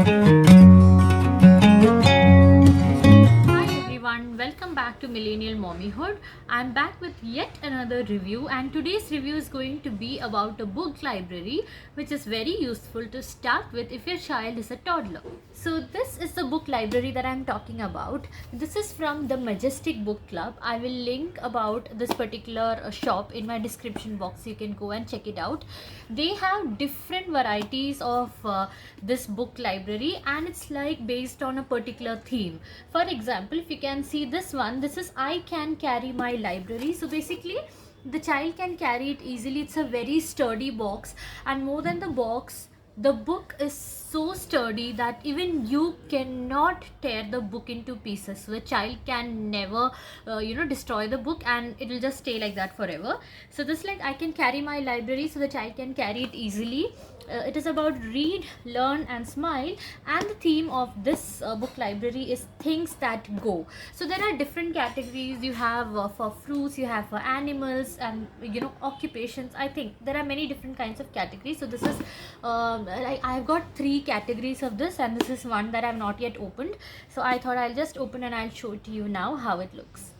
Hi everyone, welcome back to Millennial Mommyhood. I'm back with yet another review, and today's review is going to be about a book library which is very useful to start with if your child is a toddler. So this is the book library that I'm talking about. This is from the Majestic Book Club. I will link about this particular shop in my description box. You can go and check it out. They have different varieties of this book library, and it's like based on a particular theme. For example, if you can see this one, this is I Can Carry My Library. So basically the child can carry it easily. It's a very sturdy box, and more than the box, the book is so sturdy that even you cannot tear the book into pieces. So the child can never destroy the book, and it will just stay like that forever. So this, like, I Can Carry My Library, so the child can carry it easily. It is about read, learn and smile, and the theme of this book library is things that go. So there are different categories. You have for fruits, you have for animals, and occupations. I think there are many different kinds of categories. So this is I've got 3 categories of this, and this is one that I've not yet opened. So I thought I'll just open and I'll show to you now how it looks.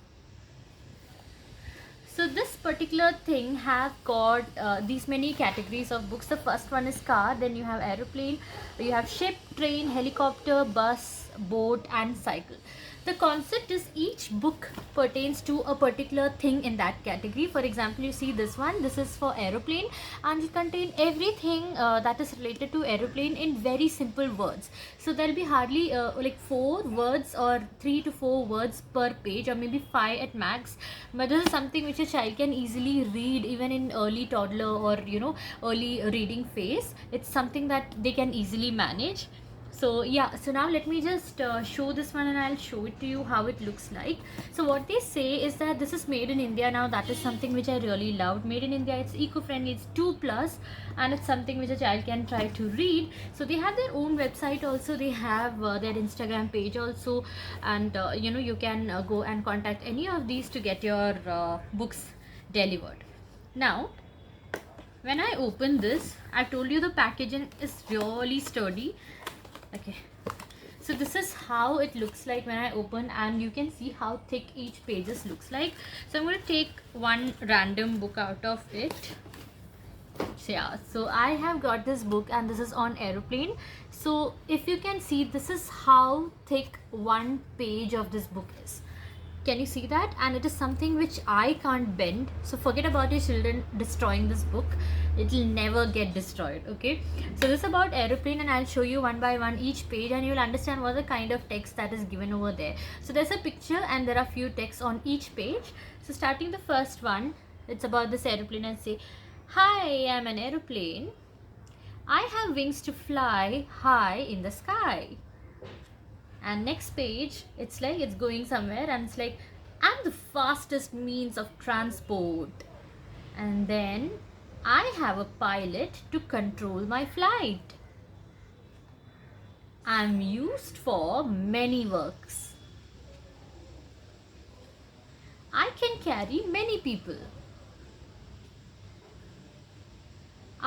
So this particular thing have got these many categories of books. The first one is car, then you have aeroplane, you have ship, train, helicopter, bus, boat and cycle. The concept is each book pertains to a particular thing in that category. For example, you see this one, this is for aeroplane, and it contain everything that is related to aeroplane in very simple words. So there'll be hardly like 4 words or 3 to 4 words per page, or maybe 5 at max. But this is something which a child can easily read even in early toddler or early reading phase. It's something that they can easily manage. So yeah, so now let me just show this one, and I'll show it to you how it looks like. So what they say is that this is made in India. Now that is something which I really loved. Made in India, it's eco-friendly, it's 2+, and it's something which a child can try to read. So they have their own website also. They have their Instagram page also, and you can go and contact any of these to get your books delivered. Now when I open this, I told you the packaging is really sturdy. Okay, so this is how it looks like when I open, and you can see how thick each pages looks like. So I'm going to take one random book out of it. So yeah, so I have got this book, and this is on aeroplane. So if you can see, this is how thick one page of this book is. Can you see that? And it is something which I can't bend. So forget about your children destroying this book. It will never get destroyed. Okay, so this is about aeroplane, and I'll show you one by one each page, and you'll understand what the kind of text that is given over there. So there's a picture, and there are few texts on each page. So starting the first one, it's about this aeroplane, and say, "Hi, I'm an aeroplane. I have wings to fly high in the sky." And next page, it's like it's going somewhere, and it's like, "I'm the fastest means of transport." And then, "I have a pilot to control my flight. I'm used for many works. I can carry many people.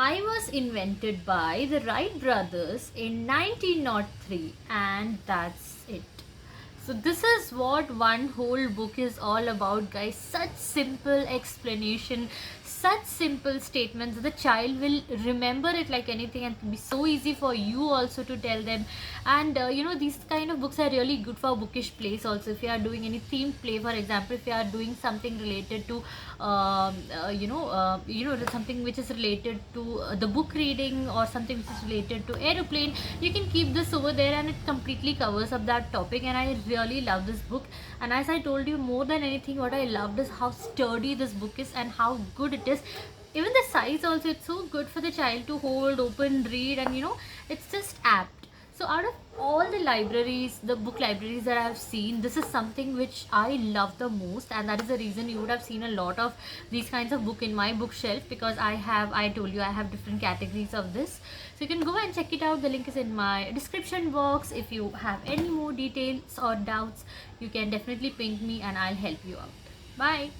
I was invented by the Wright brothers in 1903, and that's it." So this is what one whole book is all about, guys. Such simple explanation, such simple statements. The child will remember it like anything, and it will be so easy for you also to tell them. And these kind of books are really good for bookish plays also. If you are doing any themed play, for example, if you are doing something related to something which is related to the book reading, or something which is related to aeroplane, you can keep this over there, and it completely covers up that topic. And I really love this book, and as I told you, more than anything, what I loved is how sturdy this book is and how good it is. Even the size also, it's so good for the child to hold, open, read, and it's just apt. So out of all the libraries, the book libraries that I have seen, this is something which I love the most, and that is the reason you would have seen a lot of these kinds of book in my bookshelf, because I told you I have different categories of this. So you can go and check it out. The link is in my description box. If you have any more details or doubts, you can definitely ping me and I'll help you out. Bye.